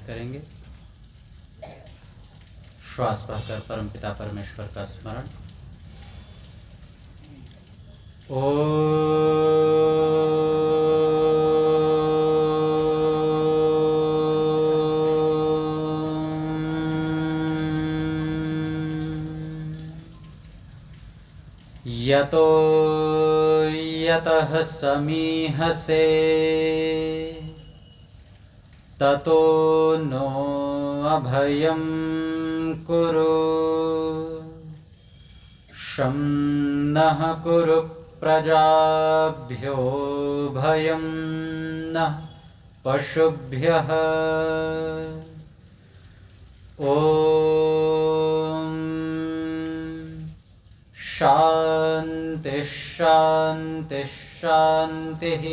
करेंगे। श्वास भरकर परमपिता परमेश्वर का स्मरण। यतो यतः समीहसे ततो नो अभयं कुरु। शं नः कुरु प्रजाभ्यो भयं नः पशुभ्यः। ॐ शान्ति शान्ति शान्तिः।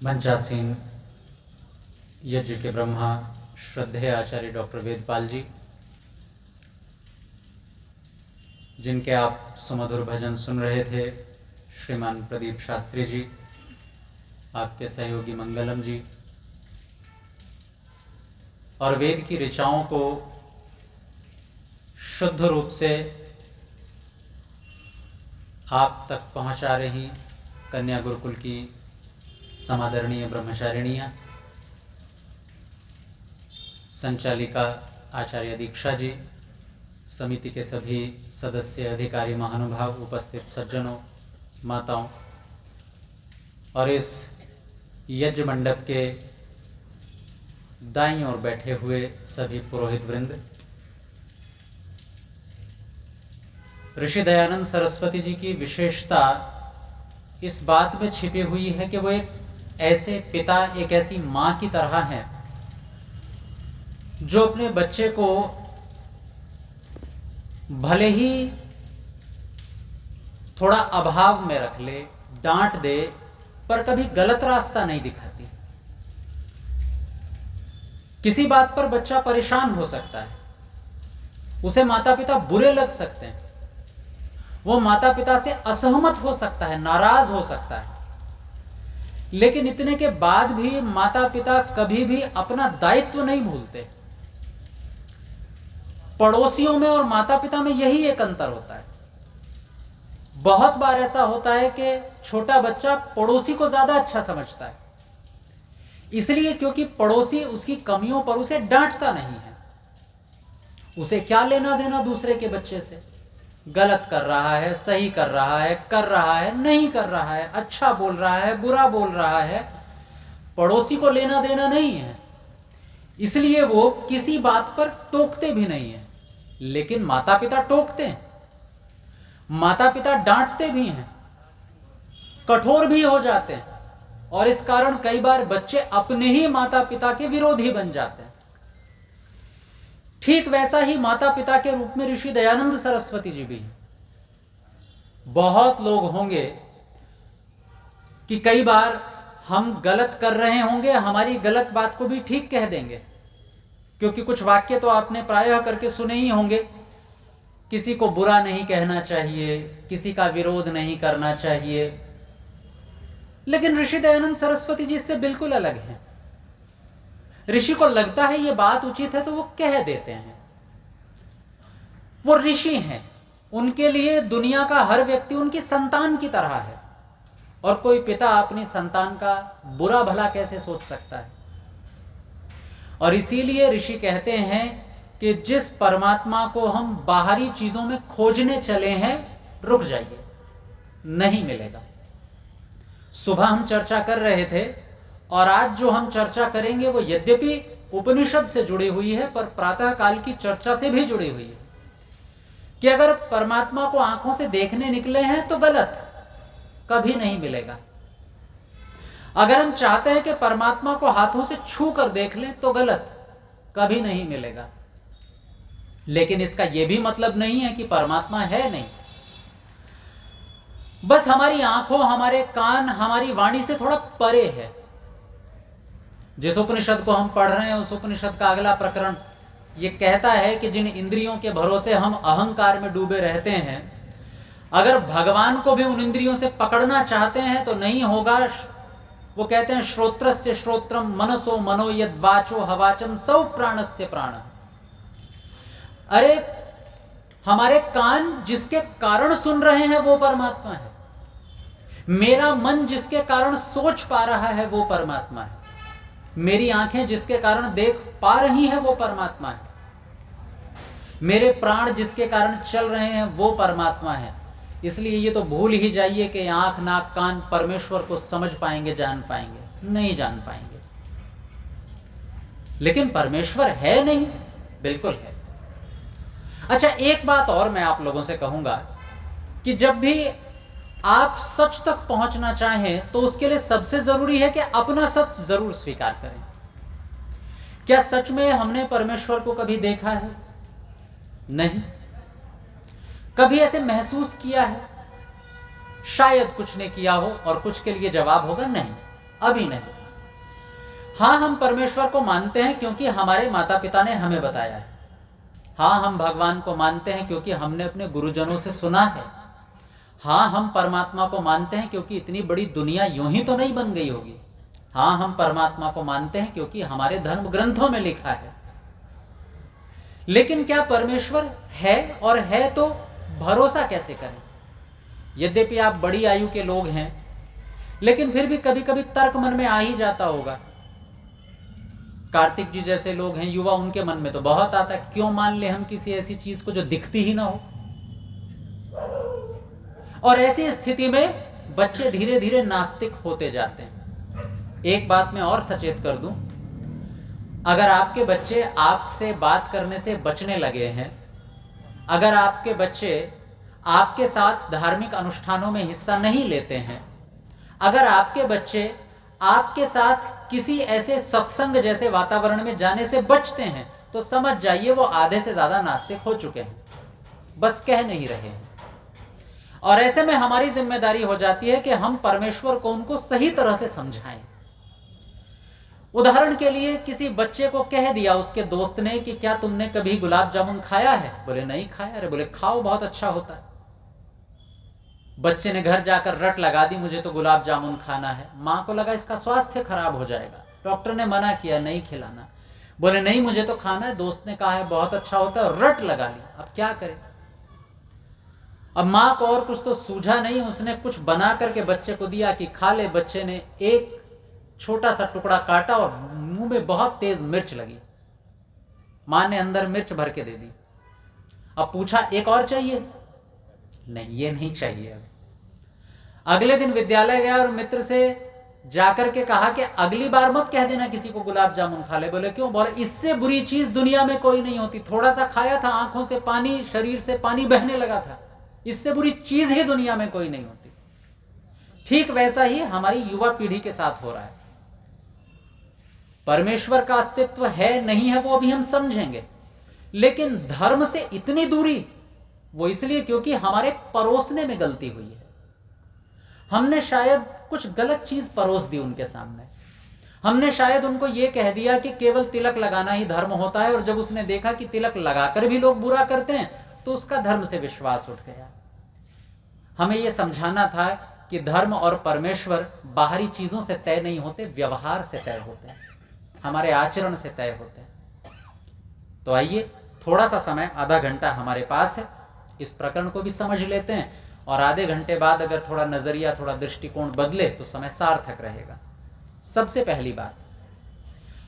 मंचासीन यज्ञ के ब्रह्मा श्रद्धेय आचार्य डॉक्टर वेदपाल जी, जिनके आप सुमधुर भजन सुन रहे थे, श्रीमान प्रदीप शास्त्री जी, आपके सहयोगी मंगलम जी, और वेद की ऋचाओं को शुद्ध रूप से आप तक पहुंचा रही कन्या गुरुकुल की समादरणीय ब्रह्मचारिणियाँ, संचालिका आचार्य दीक्षा जी, समिति के सभी सदस्य, अधिकारी, महानुभाव, उपस्थित सज्जनों, माताओं, और इस यज्ञ मंडप के दाईं ओर बैठे हुए सभी पुरोहित वृंद। ऋषि दयानंद सरस्वती जी की विशेषता इस बात में छिपी हुई है कि वो एक ऐसे पिता, एक ऐसी माँ की तरह हैं जो अपने बच्चे को भले ही थोड़ा अभाव में रख ले, डांट दे, पर कभी गलत रास्ता नहीं दिखाती। किसी बात पर बच्चा परेशान हो सकता है, उसे माता पिता बुरे लग सकते हैं, वो माता पिता से असहमत हो सकता है, नाराज हो सकता है, लेकिन इतने के बाद भी माता पिता कभी भी अपना दायित्व नहीं भूलते। पड़ोसियों में और माता पिता में यही एक अंतर होता है। बहुत बार ऐसा होता है कि छोटा बच्चा पड़ोसी को ज्यादा अच्छा समझता है, इसलिए क्योंकि पड़ोसी उसकी कमियों पर उसे डांटता नहीं है। उसे क्या लेना देना दूसरे के बच्चे से, गलत कर रहा है, सही कर रहा है, नहीं कर रहा है, अच्छा बोल रहा है, बुरा बोल रहा है, पड़ोसी को लेना देना नहीं है। इसलिए वो किसी बात पर टोकते भी नहीं है। लेकिन माता पिता टोकते हैं, माता पिता डांटते भी हैं, कठोर भी हो जाते हैं, और इस कारण कई बार बच्चे अपने ही माता पिता के विरोधी बन जाते हैं। ठीक वैसा ही माता पिता के रूप में ऋषि दयानंद सरस्वती जी भी। बहुत लोग होंगे कि कई बार हम गलत कर रहे होंगे, हमारी गलत बात को भी ठीक कह देंगे, क्योंकि कुछ वाक्य तो आपने प्रायः करके सुने ही होंगे, किसी को बुरा नहीं कहना चाहिए, किसी का विरोध नहीं करना चाहिए। लेकिन ऋषि दयानंद सरस्वती जी इससे बिल्कुल अलग हैं। ऋषि को लगता है ये बात उचित है तो वो कह देते हैं। वो ऋषि हैं, उनके लिए दुनिया का हर व्यक्ति उनकी संतान की तरह है, और कोई पिता अपनी संतान का बुरा भला कैसे सोच सकता है। और इसीलिए ऋषि कहते हैं कि जिस परमात्मा को हम बाहरी चीजों में खोजने चले हैं, रुक जाइए, नहीं मिलेगा। सुबह हम चर्चा कर रहे थे, और आज जो हम चर्चा करेंगे वो यद्यपि उपनिषद से जुड़ी हुई है, पर प्रातः काल की चर्चा से भी जुड़ी हुई है कि अगर परमात्मा को आंखों से देखने निकले हैं तो गलत, कभी नहीं मिलेगा। अगर हम चाहते हैं कि परमात्मा को हाथों से छू कर देख लें तो गलत, कभी नहीं मिलेगा। लेकिन इसका यह भी मतलब नहीं है कि परमात्मा है नहीं, बस हमारी आंखों, हमारे कान, हमारी वाणी से थोड़ा परे है। जिस उपनिषद को हम पढ़ रहे हैं उस उपनिषद का अगला प्रकरण ये कहता है कि जिन इंद्रियों के भरोसे हम अहंकार में डूबे रहते हैं, अगर भगवान को भी उन इंद्रियों से पकड़ना चाहते हैं तो नहीं होगा। वो कहते हैं श्रोत्रस्य श्रोत्रम मनसो मनो यद वाचो हवाचम सौ प्राणस्य प्राण। अरे हमारे कान जिसके कारण सुन रहे हैं वो परमात्मा है, मेरा मन जिसके कारण सोच पा रहा है वो परमात्मा है, मेरी आंखें जिसके कारण देख पा रही हैं वो परमात्मा है, मेरे प्राण जिसके कारण चल रहे हैं वो परमात्मा है। इसलिए ये तो भूल ही जाइए कि आंख नाक कान परमेश्वर को समझ पाएंगे, जान पाएंगे, नहीं जान पाएंगे। लेकिन परमेश्वर है नहीं, बिल्कुल है। अच्छा, एक बात और मैं आप लोगों से कहूंगा कि जब भी आप सच तक पहुंचना चाहें तो उसके लिए सबसे जरूरी है कि अपना सच जरूर स्वीकार करें। क्या सच में हमने परमेश्वर को कभी देखा है? नहीं। कभी ऐसे महसूस किया है? शायद कुछ ने किया हो और कुछ के लिए जवाब होगा नहीं, अभी नहीं। हां, हम परमेश्वर को मानते हैं क्योंकि हमारे माता पिता ने हमें बताया है। हाँ, हम भगवान को मानते हैं क्योंकि हमने अपने गुरुजनों से सुना है। हाँ, हम परमात्मा को मानते हैं क्योंकि इतनी बड़ी दुनिया यूं ही तो नहीं बन गई होगी। हाँ, हम परमात्मा को मानते हैं क्योंकि हमारे धर्म ग्रंथों में लिखा है। लेकिन क्या परमेश्वर है? और है तो भरोसा कैसे करें? यद्यपि आप बड़ी आयु के लोग हैं, लेकिन फिर भी कभी कभी तर्क मन में आ ही जाता होगा। कार्तिक जी जैसे लोग हैं युवा, उनके मन में तो बहुत आता है, क्यों मान ले हम किसी ऐसी चीज को जो दिखती ही ना हो। और ऐसी स्थिति में बच्चे धीरे धीरे नास्तिक होते जाते हैं। एक बात मैं और सचेत कर दूं, अगर आपके बच्चे आपसे बात करने से बचने लगे हैं, अगर आपके बच्चे आपके साथ धार्मिक अनुष्ठानों में हिस्सा नहीं लेते हैं, अगर आपके बच्चे आपके साथ किसी ऐसे सत्संग जैसे वातावरण में जाने से बचते हैं, तो समझ जाइए वो आधे से ज्यादा नास्तिक हो चुके हैं, बस कह नहीं रहे हैं। और ऐसे में हमारी जिम्मेदारी हो जाती है कि हम परमेश्वर को उनको सही तरह से समझाएं। उदाहरण के लिए किसी बच्चे को कह दिया उसके दोस्त ने कि क्या तुमने कभी गुलाब जामुन खाया है? बोले नहीं खाया। अरे बोले खाओ, बहुत अच्छा होता है। बच्चे ने घर जाकर रट लगा दी, मुझे तो गुलाब जामुन खाना है। मां को लगा इसका स्वास्थ्य खराब हो जाएगा, डॉक्टर ने मना किया नहीं खिलाना। बोले नहीं मुझे तो खाना है, दोस्त ने कहा है बहुत अच्छा होता है, और रट लगा ली। अब क्या करे? अब मां को और कुछ तो सूझा नहीं, उसने कुछ बना करके बच्चे को दिया कि खा ले। बच्चे ने एक छोटा सा टुकड़ा काटा और मुंह में बहुत तेज मिर्च लगी। मां ने अंदर मिर्च भर के दे दी। अब पूछा एक और चाहिए? नहीं, ये नहीं चाहिए। अब अगले दिन विद्यालय गया और मित्र से जाकर के कहा कि अगली बार मत कह देना किसी को गुलाब जामुन खा ले। बोले क्यों? बोले इससे बुरी चीज दुनिया में कोई नहीं होती। थोड़ा सा खाया था, आंखों से पानी, शरीर से पानी बहने लगा था, इससे बुरी चीज ही दुनिया में कोई नहीं होती। ठीक वैसा ही हमारी युवा पीढ़ी के साथ हो रहा है। परमेश्वर का अस्तित्व है नहीं है वो अभी हम समझेंगे, लेकिन धर्म से इतनी दूरी वो इसलिए क्योंकि हमारे परोसने में गलती हुई है। हमने शायद कुछ गलत चीज परोस दी उनके सामने। हमने शायद उनको यह कह दिया कि केवल तिलक लगाना ही धर्म होता है, और जब उसने देखा कि तिलक लगाकर भी लोग बुरा करते हैं तो उसका धर्म से विश्वास उठ गया। हमें यह समझाना था कि धर्म और परमेश्वर बाहरी चीजों से तय नहीं होते, व्यवहार से तय होते हैं, हमारे आचरण से तय होते हैं। तो आइए, थोड़ा सा समय, आधा घंटा हमारे पास है, इस प्रकरण को भी समझ लेते हैं, और आधे घंटे बाद अगर थोड़ा नजरिया, थोड़ा दृष्टिकोण बदले तो समय सार्थक रहेगा। सबसे पहली बात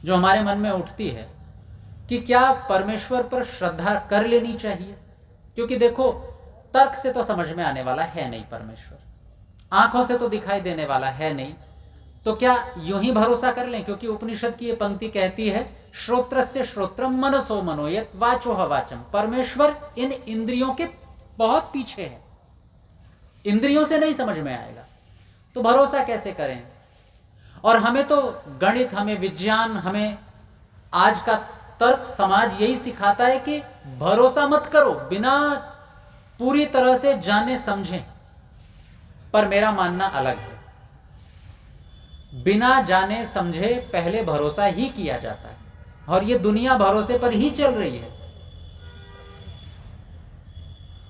जो हमारे मन में उठती है कि क्या परमेश्वर पर श्रद्धा कर लेनी चाहिए? क्योंकि देखो, तर्क से तो समझ में आने वाला है नहीं परमेश्वर, आंखों से तो दिखाई देने वाला है नहीं, तो क्या यूं ही भरोसा कर लें? क्योंकि उपनिषद की ये पंक्ति कहती है श्रोत्रस्य श्रोत्रम मनसो मनो यत् वाचो वाचम। परमेश्वर इन इंद्रियों के बहुत पीछे है, इंद्रियों से नहीं समझ में आएगा, तो भरोसा कैसे करें? और हमें तो गणित, हमें विज्ञान, हमें आज का तर्क समाज यही सिखाता है कि भरोसा मत करो बिना पूरी तरह से जाने समझें। पर मेरा मानना अलग है, बिना जाने समझे पहले भरोसा ही किया जाता है, और ये दुनिया भरोसे पर ही चल रही है।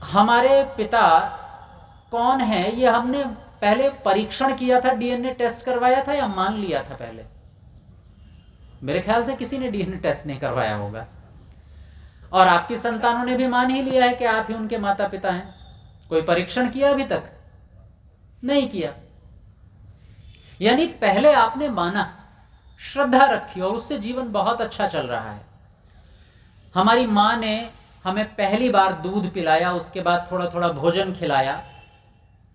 हमारे पिता कौन है ये हमने पहले परीक्षण किया था, डीएनए टेस्ट करवाया था, या मान लिया था पहले? मेरे ख्याल से किसी ने डीएनए टेस्ट नहीं करवाया होगा, और आपकी संतानों ने भी मान ही लिया है कि आप ही उनके माता पिता हैं। कोई परीक्षण किया अभी तक? नहीं किया। यानी पहले आपने माना, श्रद्धा रखी, और उससे जीवन बहुत अच्छा चल रहा है। हमारी माँ ने हमें पहली बार दूध पिलाया, उसके बाद थोड़ा थोड़ा भोजन खिलाया।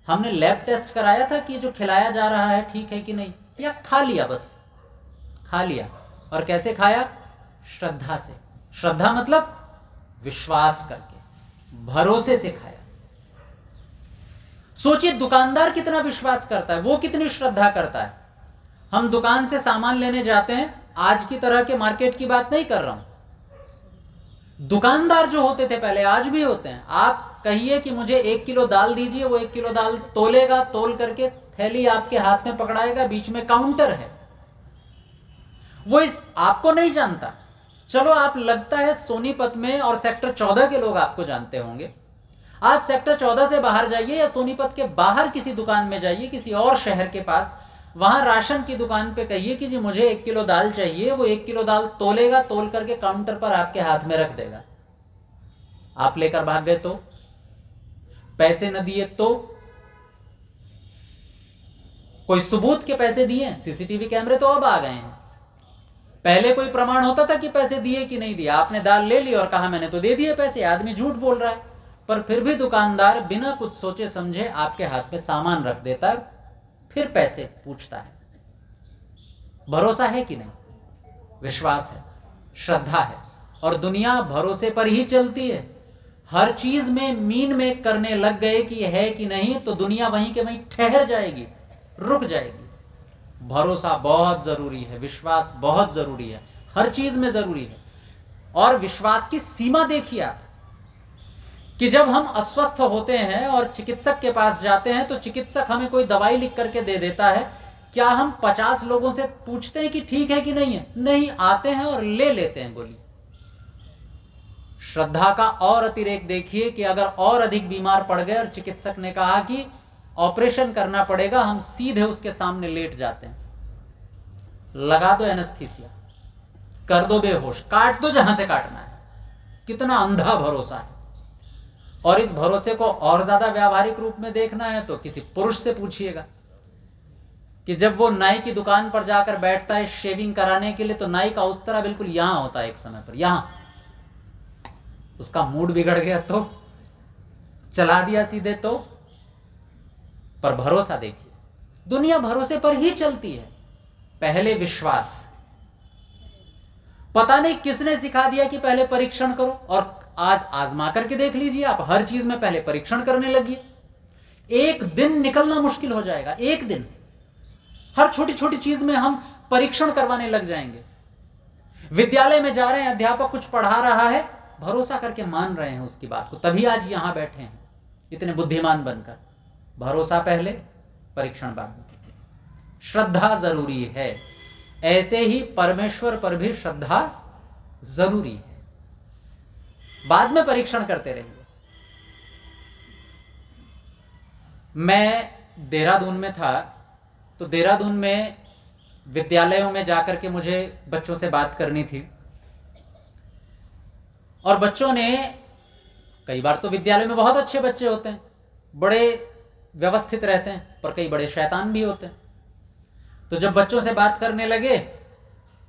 हमने लैब टेस्ट कराया था कि जो खिलाया जा रहा है ठीक है कि नहीं, या खा लिया? बस खा लिया। और कैसे खाया? श्रद्धा से। श्रद्धा मतलब विश्वास करके, भरोसे से खाया। सोचिए दुकानदार कितना विश्वास करता है, वो कितनी श्रद्धा करता है। हम दुकान से सामान लेने जाते हैं, आज की तरह के मार्केट की बात नहीं कर रहा हूं। दुकानदार जो होते थे पहले, आज भी होते हैं। आप कहिए कि मुझे 1 किलो दाल दीजिए, वो 1 किलो दाल तोलेगा, तोल करके थैली आपके हाथ में पकड़ाएगा, बीच में काउंटर है। वो इस आपको नहीं जानता। चलो आप लगता है सोनीपत में और सेक्टर 14 के लोग आपको जानते होंगे। आप सेक्टर 14 से बाहर जाइए या सोनीपत के बाहर किसी दुकान में जाइए, किसी और शहर के पास, वहां राशन की दुकान पे कहिए कि जी मुझे 1 किलो दाल चाहिए, वो 1 किलो दाल तोलेगा, तोल करके काउंटर पर आपके हाथ में रख देगा। आप लेकर भाग गए तो? पैसे न दिए तो? कोई सबूत के पैसे दिए? सीसीटीवी कैमरे तो अब आ गए हैं। पहले कोई प्रमाण होता था कि पैसे दिए कि नहीं दिए। आपने दाल ले ली और कहा मैंने तो दे दिए पैसे, आदमी झूठ बोल रहा है, पर फिर भी दुकानदार बिना कुछ सोचे समझे आपके हाथ में सामान रख देता है, फिर पैसे पूछता है। भरोसा है कि नहीं? विश्वास है, श्रद्धा है, और दुनिया भरोसे पर ही चलती है। हर चीज में मीन मेक करने लग गए कि है कि नहीं, तो दुनिया वहीं के वहीं ठहर जाएगी, रुक जाएगी। भरोसा बहुत जरूरी है, विश्वास बहुत जरूरी है, हर चीज में जरूरी है। और विश्वास की सीमा देखिए आप, कि जब हम अस्वस्थ होते हैं और चिकित्सक के पास जाते हैं, तो चिकित्सक हमें कोई दवाई लिख करके दे देता है। क्या हम 50 लोगों से पूछते हैं कि ठीक है कि नहीं है? नहीं, आते हैं और ले लेते हैं गोली। श्रद्धा का और अतिरेक देखिए कि अगर और अधिक बीमार पड़ गए और चिकित्सक ने कहा कि ऑपरेशन करना पड़ेगा, हम सीधे उसके सामने लेट जाते हैं। लगा दो एनेस्थीसिया, कर दो बेहोश, काट दो जहां से काटना है। कितना अंधा भरोसा है। और इस भरोसे को और ज्यादा व्यावहारिक रूप में देखना है तो किसी पुरुष से पूछिएगा कि जब वो नाई की दुकान पर जाकर बैठता है शेविंग कराने के लिए, तो नाई का उस तरह बिल्कुल यहां होता है एक समय पर, यहां। उसका मूड बिगड़ गया तो चला दिया सीधे तो। पर भरोसा देखिए, दुनिया भरोसे पर ही चलती है। पहले विश्वास। पता नहीं किसने सिखा दिया कि पहले परीक्षण करो, और आज आजमा करके देख लीजिए आप, हर चीज में पहले परीक्षण करने लगिए। एक दिन निकलना मुश्किल हो जाएगा, एक दिन। हर छोटी छोटी चीज में हम परीक्षण करवाने लग जाएंगे। विद्यालय में जा रहे हैं, अध्यापक कुछ पढ़ा रहा है, भरोसा करके मान रहे हैं उसकी बात को, तभी आज यहां बैठे हैं इतने बुद्धिमान बनकर। भरोसा पहले, परीक्षण बाद में। श्रद्धा जरूरी है। ऐसे ही परमेश्वर पर भी श्रद्धा जरूरी है। बाद में परीक्षण करते रहिए। मैं देहरादून में था, तो देहरादून में विद्यालयों में जाकर के मुझे बच्चों से बात करनी थी, और बच्चों ने, कई बार तो विद्यालय में बहुत अच्छे बच्चे होते हैं, बड़े व्यवस्थित रहते हैं, पर कई बड़े शैतान भी होते हैं। तो जब बच्चों से बात करने लगे,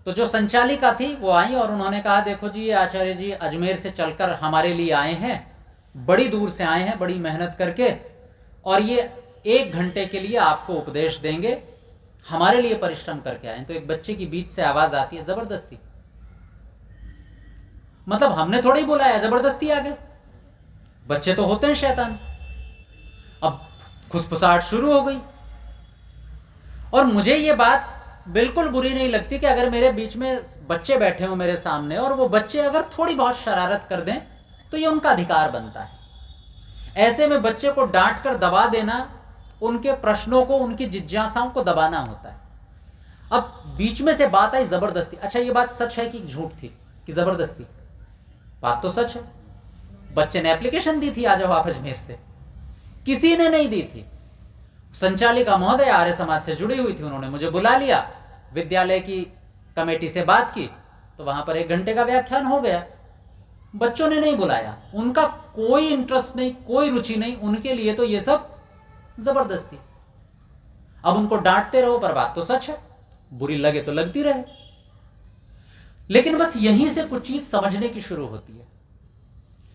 तो जो संचालिका थी वो आई और उन्होंने कहा, देखो जी ये आचार्य जी अजमेर से चलकर हमारे लिए आए हैं, बड़ी दूर से आए हैं, बड़ी मेहनत करके, और ये 1 घंटे के लिए आपको उपदेश देंगे, हमारे लिए परिश्रम करके आए हैं। तो एक बच्चे की बीच से आवाज आती है, जबरदस्ती। मतलब हमने थोड़ा ही बुलाया, जबरदस्ती आ गए। बच्चे तो होते हैं शैतान। अब खुसफुसाहट शुरू हो गई, और मुझे ये बात बिल्कुल बुरी नहीं लगती कि अगर मेरे बीच में बच्चे बैठे हो मेरे सामने, और वो बच्चे अगर थोड़ी बहुत शरारत कर दें, तो ये उनका अधिकार बनता है। ऐसे में बच्चे को डांट कर दबा देना, उनके प्रश्नों को, उनकी जिज्ञासाओं को दबाना होता है। अब बीच में से बात आई जबरदस्ती। अच्छा, ये बात सच है कि झूठ थी कि जबरदस्ती? बात तो सच है। बच्चे ने एप्लीकेशन दी थी, आ जाओ आप अजमेर से। किसी ने नहीं दी थी। संचालिका महोदय आर्य समाज से जुड़ी हुई थी, उन्होंने मुझे बुला लिया, विद्यालय की कमेटी से बात की, तो वहां पर 1 घंटे का व्याख्यान हो गया। बच्चों ने नहीं बुलाया, उनका कोई इंटरेस्ट नहीं, कोई रुचि नहीं, उनके लिए तो ये सब जबरदस्ती। अब उनको डांटते रहो, पर बात तो सच है, बुरी लगे तो लगती रहे। लेकिन बस यहीं से कुछ चीज समझने की शुरू होती है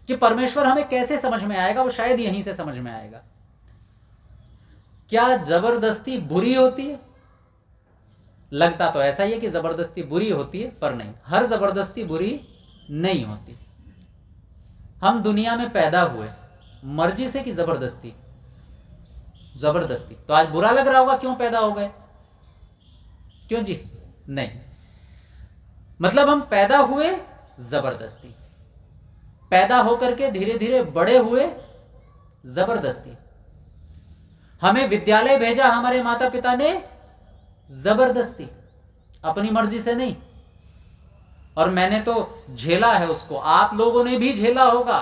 कि परमेश्वर हमें कैसे समझ में आएगा, वो शायद यहीं से समझ में आएगा। क्या जबरदस्ती बुरी होती है? लगता तो ऐसा ही है कि जबरदस्ती बुरी होती है, पर नहीं, हर जबरदस्ती बुरी नहीं होती। हम दुनिया में पैदा हुए मर्जी से कि जबरदस्ती? जबरदस्ती। तो आज बुरा लग रहा होगा क्यों पैदा हो गए, क्यों जी? नहीं, मतलब हम पैदा हुए जबरदस्ती, पैदा होकर के धीरे धीरे बड़े हुए जबरदस्ती, हमें विद्यालय भेजा हमारे माता पिता ने जबरदस्ती, अपनी मर्जी से नहीं। और मैंने तो झेला है उसको, आप लोगों ने भी झेला होगा।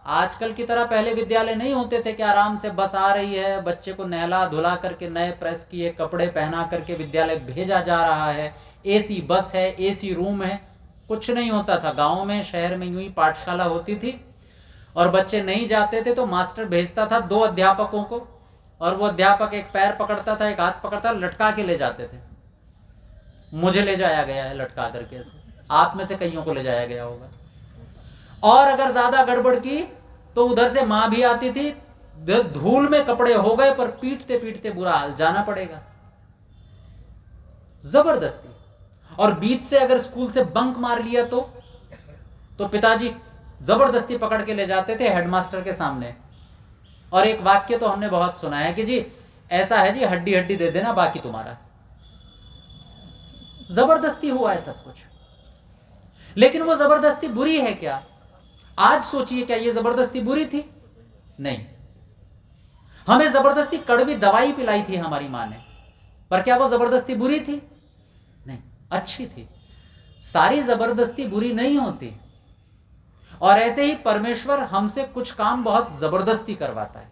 आजकल की तरह पहले विद्यालय नहीं होते थे कि आराम से बस आ रही है, बच्चे को नहला धुला करके नए प्रेस किए कपड़े पहना करके विद्यालय भेजा जा रहा है, एसी बस है, एसी रूम है, कुछ नहीं होता था। गाँव में शहर में यूं ही पाठशाला होती थी, और बच्चे नहीं जाते थे तो मास्टर भेजता था 2 अध्यापकों को, और वो अध्यापक एक पैर पकड़ता था, एक हाथ पकड़ता, लटका के ले जाते थे। मुझे ले जाया गया है लटका करके, ऐसे आप में से कईयों को ले जाया गया होगा। और अगर ज्यादा गड़बड़ की तो उधर से मां भी आती थी, धूल में कपड़े हो गए पर पीटते पीटते बुरा हाल, जाना पड़ेगा, जबरदस्ती। और बीच से अगर स्कूल से बंक मार लिया तो पिताजी जबरदस्ती पकड़ के ले जाते थे हेडमास्टर के सामने। और एक वाक्य तो हमने बहुत सुना है कि जी ऐसा है जी, हड्डी हड्डी दे देना, बाकी तुम्हारा। जबरदस्ती हुआ है सब कुछ। लेकिन वो जबरदस्ती बुरी है क्या? आज सोचिए, क्या ये जबरदस्ती बुरी थी? नहीं। हमें जबरदस्ती कड़वी दवाई पिलाई थी हमारी मां ने, पर क्या वो जबरदस्ती बुरी थी? नहीं, अच्छी थी। सारी जबरदस्ती बुरी नहीं होती। और ऐसे ही परमेश्वर हमसे कुछ काम बहुत जबरदस्ती करवाता है।